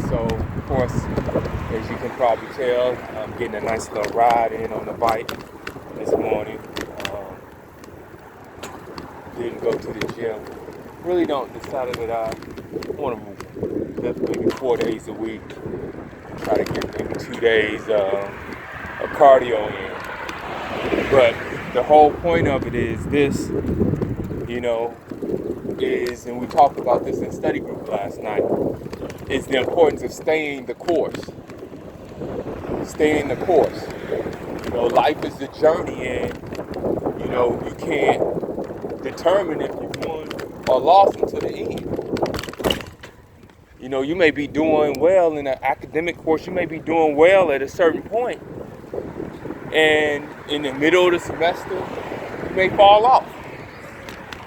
So, of course, as you can probably tell, I'm getting a nice little ride in on the bike this morning. Um, didn't go to the gym. Really don't decided that I want to lift maybe 4 days a week. Try to get maybe 2 days of cardio in. But the whole point of it is this, you know, and we talked about this in study group last night, is the importance of staying the course. Staying the course. Life is the journey, and you can't determine if you won or lost until the end. You may be doing well in an academic course, you may be doing well at a certain point, and in the middle of the semester, you may fall off.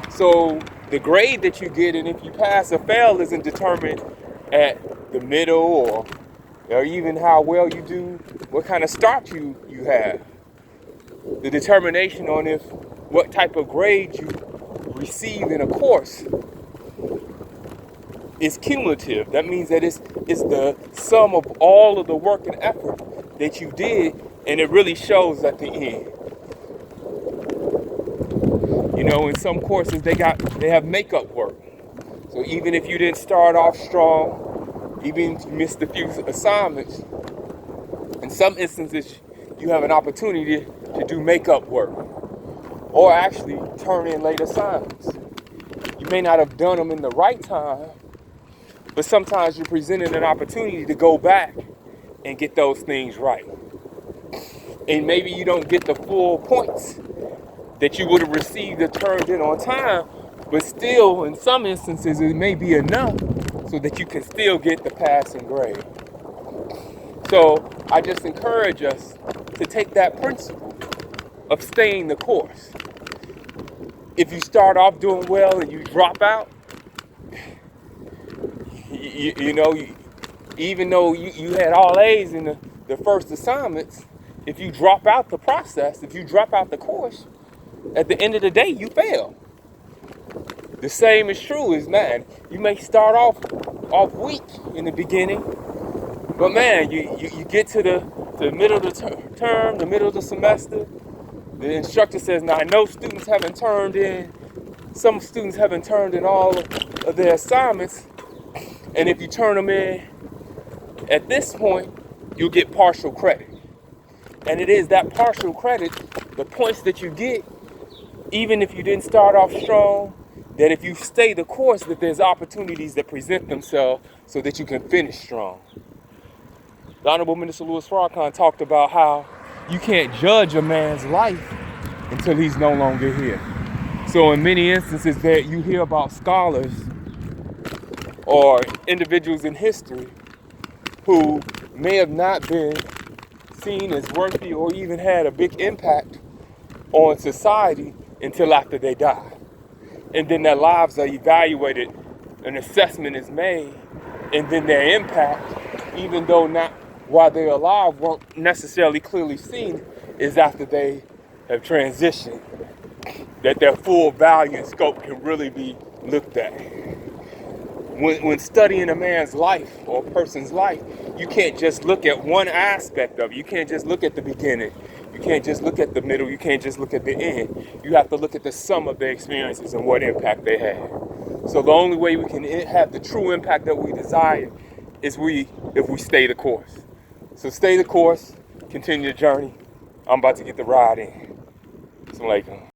So the grade that you get, and if you pass or fail, isn't determined at the middle or even how well you do, what kind of start you have. The determination on what type of grade you receive in a course is cumulative. That means that it's the sum of all of the work and effort that you did, and it really shows at the end. In some courses they have makeup work. So even if you didn't start off strong, even if you missed a few assignments, in some instances you have an opportunity to do makeup work or actually turn in late assignments. You may not have done them in the right time, but sometimes you're presented an opportunity to go back and get those things right. And maybe you don't get the full points that you would have received or turned in on time, but still, in some instances, it may be enough so that you can still get the passing grade. So I just encourage us to take that principle of staying the course. If you start off doing well and you drop out, even though you had all A's in the first assignments, if you drop out the process, if you drop out the course, at the end of the day, you fail. The same is true as, man, you may start off weak in the beginning, but man, you get to the middle of the term, the middle of the semester, the instructor says, now I know students haven't turned in, some students haven't turned in all of their assignments, and if you turn them in at this point, you'll get partial credit. And it is that partial credit, the points that you get, even if you didn't start off strong, that if you stay the course, that there's opportunities that present themselves so that you can finish strong. The Honorable Minister Louis Farrakhan talked about how you can't judge a man's life until he's no longer here. So in many instances that you hear about scholars or individuals in history who may have not been seen as worthy or even had a big impact on society until after they die. And then their lives are evaluated, an assessment is made, and then their impact, even though not while they're alive, weren't necessarily clearly seen, is after they have transitioned, that their full value and scope can really be looked at. When studying a man's life or a person's life, you can't just look at one aspect of it. You can't just look at the beginning. You can't just look at the middle. You can't just look at the end. You have to look at the sum of their experiences and what impact they had. So the only way we can have the true impact that we desire is if we stay the course. So stay the course, continue the journey. I'm about to get the ride in. Assalamu alaikum.